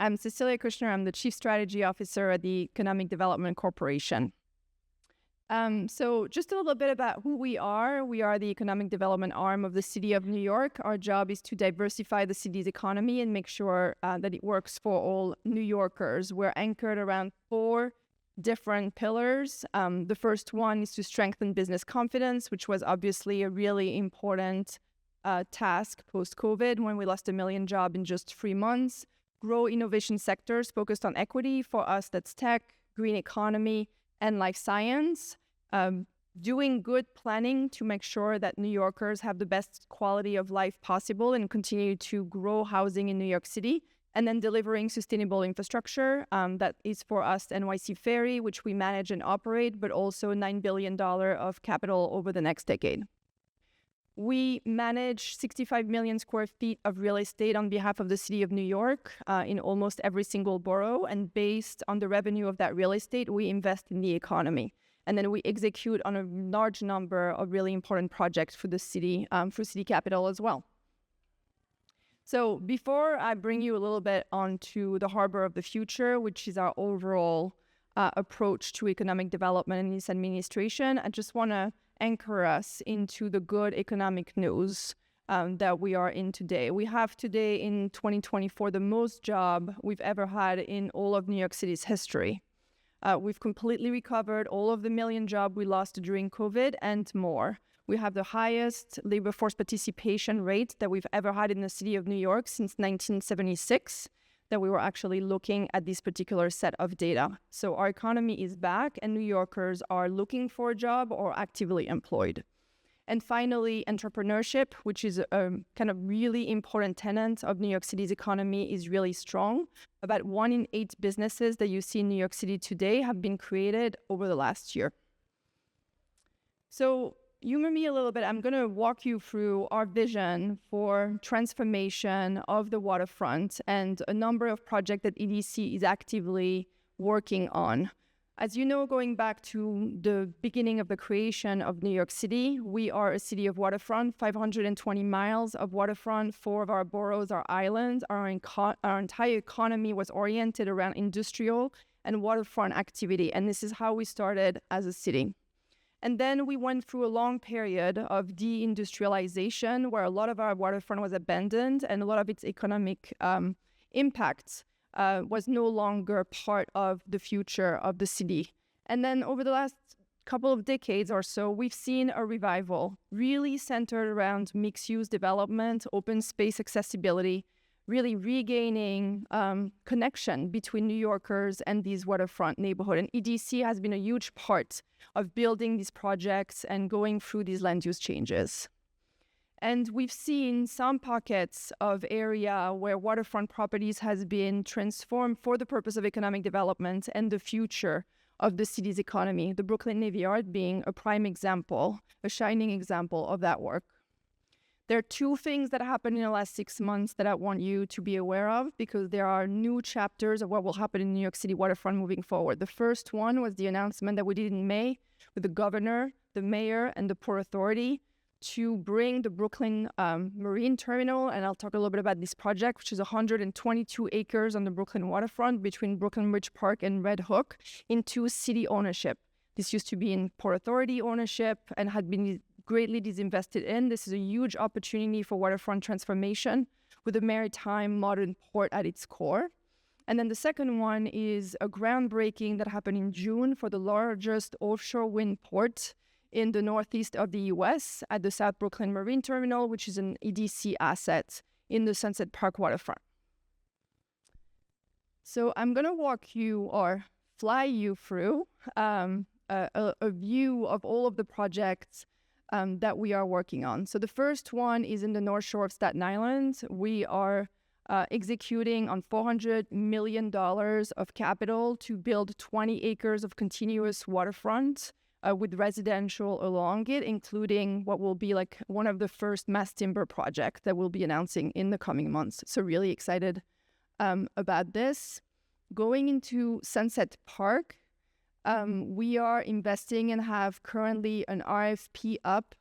I'm Cecilia Kushner. I'm the Chief Strategy Officer at the Economic Development Corporation. So just a little bit about who we are. We are the economic development arm of the City of New York. Our job is to diversify the city's economy and make sure that it works for all New Yorkers. We're anchored around 4 different pillars. The first one is to strengthen business confidence, which was obviously a really important task post-COVID when we lost 1 million jobs in just 3 months. Grow innovation sectors focused on equity. For us, that's tech, green economy, and life science. Doing good planning to make sure that New Yorkers have the best quality of life possible and continue to grow housing in New York City. And then delivering sustainable infrastructure. That is for us NYC Ferry, which we manage and operate, but also $9 billion of capital over the next decade. We manage 65 million square feet of real estate on behalf of the City of New York in almost every single borough. And based on the revenue of that real estate, we invest in the economy. And then we execute on a large number of really important projects for the city, for city capital as well. So before I bring you a little bit onto the Harbor of the Future, which is our overall approach to economic development in this administration, I just want to anchor us into the good economic news that we are in today. We have today in 2024 the most job we've ever had in all of New York City's history. We've completely recovered all of the 1 million jobs we lost during COVID and more. We have the highest labor force participation rate that we've ever had in the City of New York since 1976, that we were actually looking at this particular set of data. So our economy is back and New Yorkers are looking for a job or actively employed. And finally, entrepreneurship, which is a kind of really important tenet of New York City's economy, is really strong. About 1 in 8 businesses that you see in New York City today have been created over the last year. So humor me a little bit. I'm going to walk you through our vision for transformation of the waterfront and a number of projects that EDC is actively working on. As you know, going back to the beginning of the creation of New York City, we are a city of waterfront, 520 miles of waterfront, 4 of our boroughs are islands. Our entire economy was oriented around industrial and waterfront activity, and this is how we started as a city. And then we went through a long period of deindustrialization where a lot of our waterfront was abandoned and a lot of its economic impact was no longer part of the future of the city. And then over the last couple of decades or so, we've seen a revival really centered around mixed-use development, open space accessibility, really regaining connection between New Yorkers and these waterfront neighborhoods. And EDC has been a huge part of building these projects and going through these land use changes. And we've seen some pockets of area where waterfront properties has been transformed for the purpose of economic development and the future of the city's economy, the Brooklyn Navy Yard being a prime example, a shining example of that work. There are 2 things that happened in the last 6 months that I want you to be aware of because there are new chapters of what will happen in New York City waterfront moving forward. The first one was the announcement that we did in May with the governor, the mayor, and the Port Authority to bring the Brooklyn Marine Terminal, and I'll talk a little bit about this project, which is 122 acres on the Brooklyn waterfront between Brooklyn Bridge Park and Red Hook, into city ownership. This used to be in Port Authority ownership and had been greatly disinvested in. This is a huge opportunity for waterfront transformation with a maritime modern port at its core. And then the second one is a groundbreaking that happened in June for the largest offshore wind port in the northeast of the US at the South Brooklyn Marine Terminal, which is an EDC asset in the Sunset Park waterfront. So I'm going to walk you or fly you through a view of all of the projects that we are working on. So the first one is in the North Shore of Staten Island. We are executing on $400 million of capital to build 20 acres of continuous waterfront with residential along it, including what will be like one of the first mass timber projects that we'll be announcing in the coming months. So really excited about this. Going into Sunset Park, we are investing and have currently an RFP up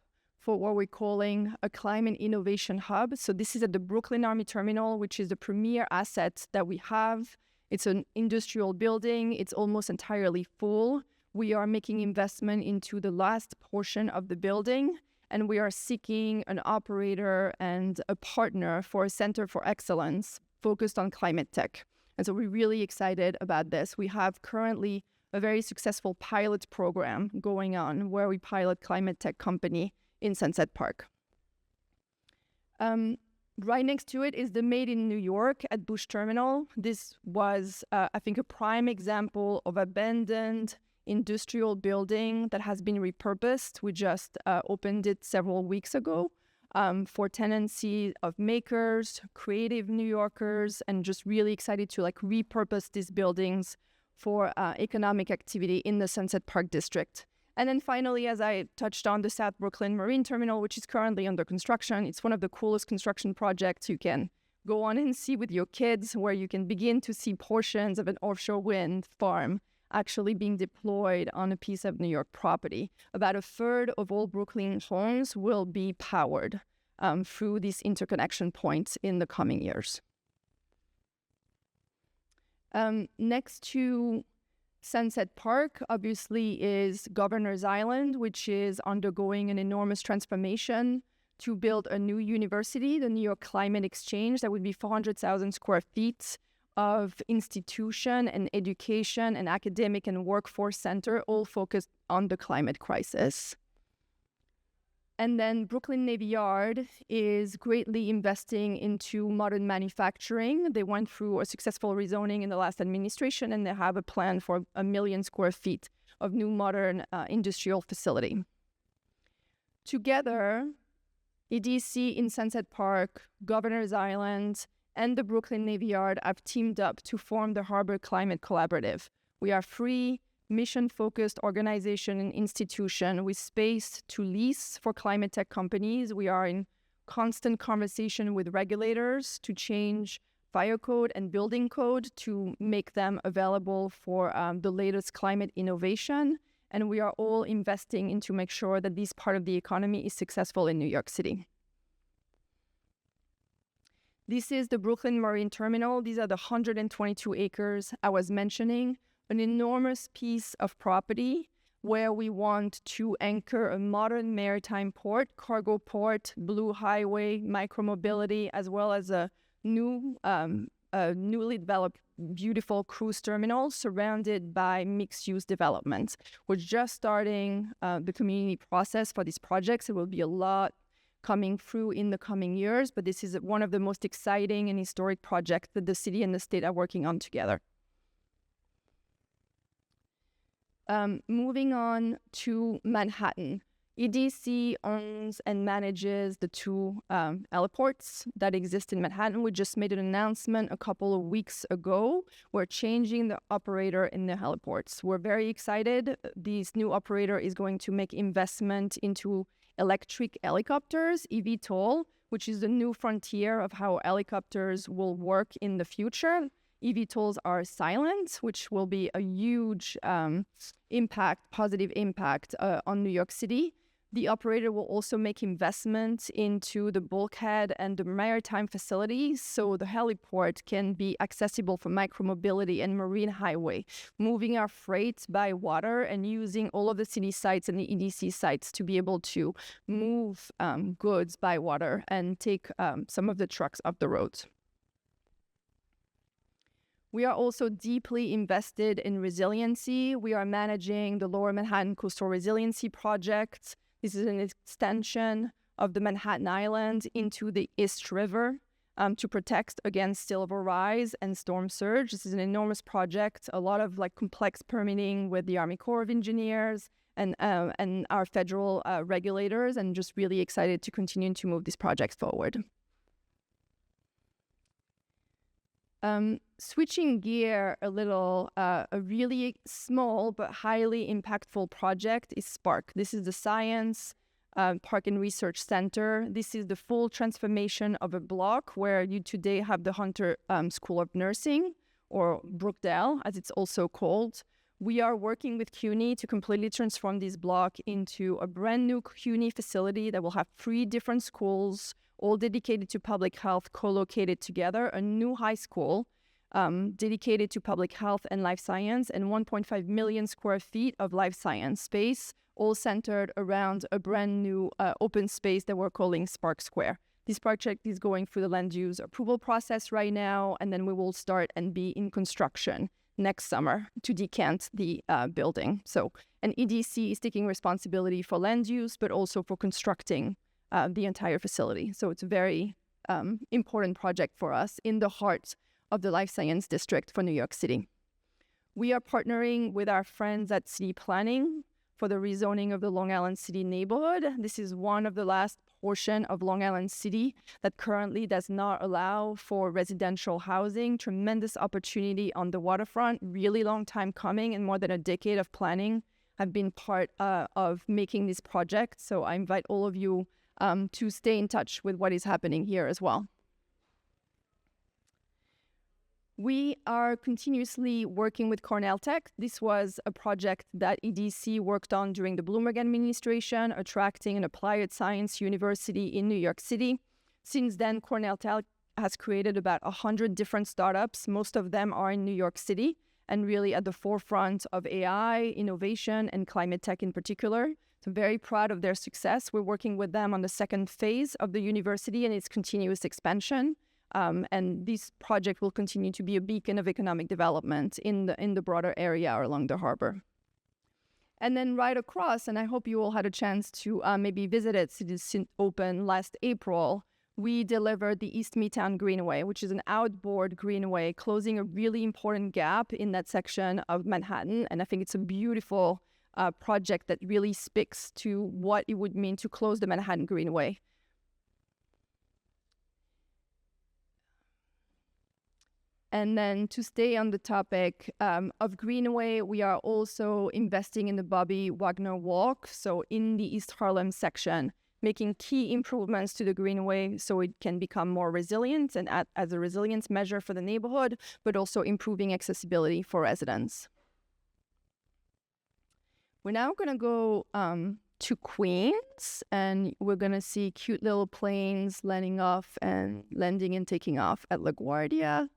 for what we're calling a climate innovation hub. So this is at the Brooklyn Army Terminal, which is the premier asset that we have. It's an industrial building. It's almost entirely full. We are making investment into the last portion of the building, and we are seeking an operator and a partner for a center for excellence focused on climate tech. And so we're really excited about this. We have currently a very successful pilot program going on where we pilot climate tech company in Sunset Park. Right next to it is the Made in New York at Bush Terminal. This was, I think, a prime example of abandoned industrial building that has been repurposed. We just opened it several weeks ago for tenancy of makers, creative New Yorkers, and just really excited to repurpose these buildings for economic activity in the Sunset Park district. And then finally, as I touched on, the South Brooklyn Marine Terminal, which is currently under construction. It's one of the coolest construction projects you can go on and see with your kids, where you can begin to see portions of an offshore wind farm actually being deployed on a piece of New York property. About a third of all Brooklyn homes will be powered through these interconnection points in the coming years. Next to Sunset Park, obviously, is Governor's Island, which is undergoing an enormous transformation to build a new university, the New York Climate Exchange. That would be 400,000 square feet of institution and education and academic and workforce center, all focused on the climate crisis. And then Brooklyn Navy Yard is greatly investing into modern manufacturing. They went through a successful rezoning in the last administration, and they have a plan for 1 million square feet of new modern industrial facility. Together, EDC in Sunset Park, Governor's Island, and the Brooklyn Navy Yard have teamed up to form the Harbor Climate Collaborative. We are free, mission-focused organization and institution with space to lease for climate tech companies. We are in constant conversation with regulators to change fire code and building code to make them available for the latest climate innovation. And we are all investing in to make sure that this part of the economy is successful in New York City. This is the Brooklyn Marine Terminal. These are the 122 acres I was mentioning. An enormous piece of property where we want to anchor a modern maritime port, cargo port, blue highway, micromobility, as well as a newly developed beautiful cruise terminal surrounded by mixed-use development. We're just starting the community process for these projects. There will be a lot coming through in the coming years, but this is one of the most exciting and historic projects that the city and the state are working on together. Moving on to Manhattan. EDC owns and manages the two heliports that exist in Manhattan. We just made an announcement a couple of weeks ago. We're changing the operator in the heliports. We're very excited. This new operator is going to make investment into electric helicopters, eVTOL, which is the new frontier of how helicopters will work in the future. eVTOLs are silent, which will be a huge positive impact on New York City. The operator will also make investments into the bulkhead and the maritime facilities, so the heliport can be accessible for micromobility and marine highway, moving our freight by water and using all of the city sites and the EDC sites to be able to move goods by water and take some of the trucks off the roads. We are also deeply invested in resiliency. We are managing the Lower Manhattan Coastal Resiliency Project. This is an extension of the Manhattan Island into the East River to protect against sea level rise and storm surge. This is an enormous project, a lot of complex permitting with the Army Corps of Engineers and our federal regulators, and just really excited to continue to move these projects forward. Switching gear a little, a really small but highly impactful project is Spark. This is the Science Park and Research Center. This is the full transformation of a block where you today have the Hunter School of Nursing, or Brookdale, as it's also called. We are working with CUNY to completely transform this block into a brand new CUNY facility that will have 3 different schools, all dedicated to public health, co-located together, a new high school dedicated to public health and life science, and 1.5 million square feet of life science space, all centered around a brand new open space that we're calling Spark Square. This project is going through the land use approval process right now, and then we will start and be in construction next summer to decant the building. So an EDC is taking responsibility for land use, but also for constructing the entire facility. So it's a very important project for us in the heart of the Life Science District for New York City. We are partnering with our friends at City Planning for the rezoning of the Long Island City neighborhood. This is one of the last portion of Long Island City that currently does not allow for residential housing. Tremendous opportunity on the waterfront, really long time coming, and more than a decade of planning have been part of making this project. So I invite all of you to stay in touch with what is happening here as well. We are continuously working with Cornell Tech. This was a project that EDC worked on during the Bloomberg administration, attracting an applied science university in New York City. Since then, Cornell Tech has created about 100 different startups. Most of them are in New York City and really at the forefront of AI, innovation, and climate tech in particular. So very proud of their success. We're working with them on the second phase of the university and its continuous expansion. And this project will continue to be a beacon of economic development in the broader area or along the harbor. And then right across, and I hope you all had a chance to maybe visit it, since it opened last April, we delivered the East Midtown Greenway, which is an outboard greenway, closing a really important gap in that section of Manhattan. And I think it's a beautiful project that really speaks to what it would mean to close the Manhattan Greenway. And then to stay on the topic of Greenway, we are also investing in the Bobby Wagner Walk, so in the East Harlem section, making key improvements to the Greenway so it can become more resilient and as a resilience measure for the neighborhood, but also improving accessibility for residents. We're now going to go to Queens, and we're going to see cute little planes landing and taking off at LaGuardia.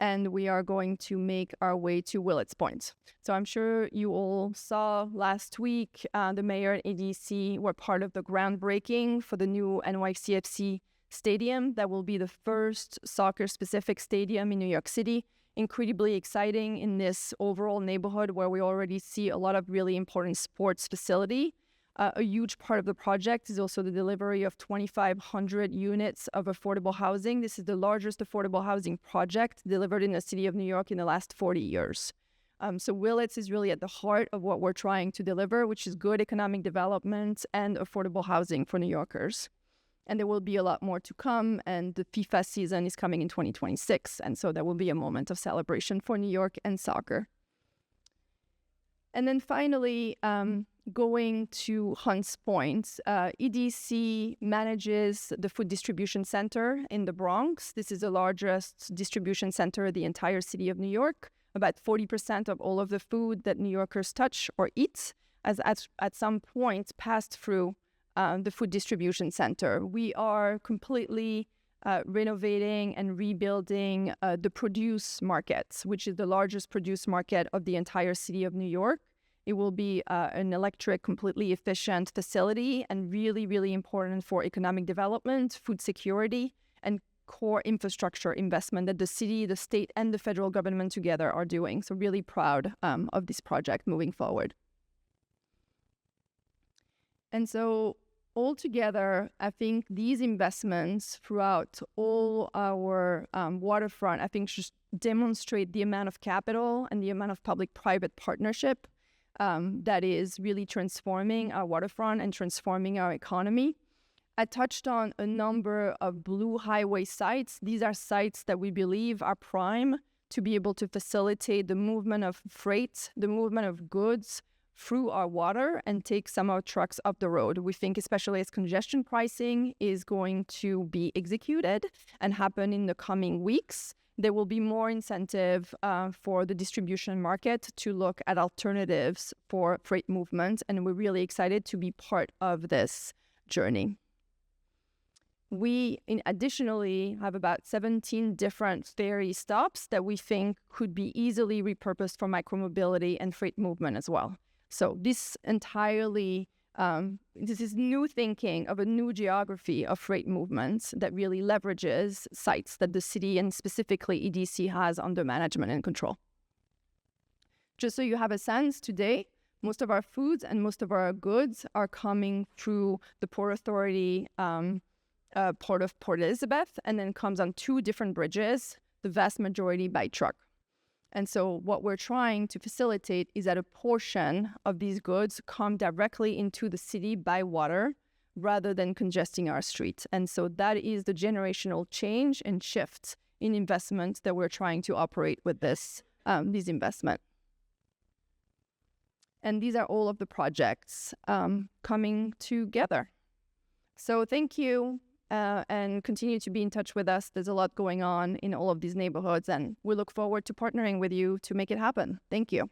And we are going to make our way to Willets Point. So I'm sure you all saw last week, the mayor and ADC were part of the groundbreaking for the new NYCFC stadium. That will be the first soccer-specific stadium in New York City. Incredibly exciting in this overall neighborhood where we already see a lot of really important sports facility. A huge part of the project is also the delivery of 2,500 units of affordable housing. This is the largest affordable housing project delivered in the city of New York in the last 40 years. So Willets is really at the heart of what we're trying to deliver, which is good economic development and affordable housing for New Yorkers. And there will be a lot more to come, and the FIFA season is coming in 2026. And so there will be a moment of celebration for New York and soccer. And then finally, going to Hunts Point, EDC manages the food distribution center in the Bronx. This is the largest distribution center in the entire city of New York. About 40% of all of the food that New Yorkers touch or eat has at some point passed through the food distribution center. We are completely renovating and rebuilding the produce market, which is the largest produce market of the entire city of New York. It will be an electric, completely efficient facility and really, really important for economic development, food security, and core infrastructure investment that the city, the state, and the federal government together are doing. So really proud of this project moving forward. And so altogether, I think these investments throughout all our waterfront, I think just demonstrate the amount of capital and the amount of public-private partnership that is really transforming our waterfront and transforming our economy. I touched on a number of blue highway sites. These are sites that we believe are prime to be able to facilitate the movement of freight, the movement of goods through our water and take some of our trucks off the road. We think, especially as congestion pricing is going to be executed and happen in the coming weeks, there will be more incentive for the distribution market to look at alternatives for freight movement. And we're really excited to be part of this journey. We additionally have about 17 different ferry stops that we think could be easily repurposed for micromobility and freight movement as well. So this entirely, this is new thinking of a new geography of freight movements that really leverages sites that the city and specifically EDC has under management and control. Just so you have a sense, today, most of our foods and most of our goods are coming through the Port Authority port of Port Elizabeth, and then comes on 2 different bridges, the vast majority by truck. And so what we're trying to facilitate is that a portion of these goods come directly into the city by water rather than congesting our streets. And so that is the generational change and shift in investment that we're trying to operate with these investments. And these are all of the projects coming together. So thank you. And continue to be in touch with us. There's a lot going on in all of these neighborhoods, and we look forward to partnering with you to make it happen. Thank you.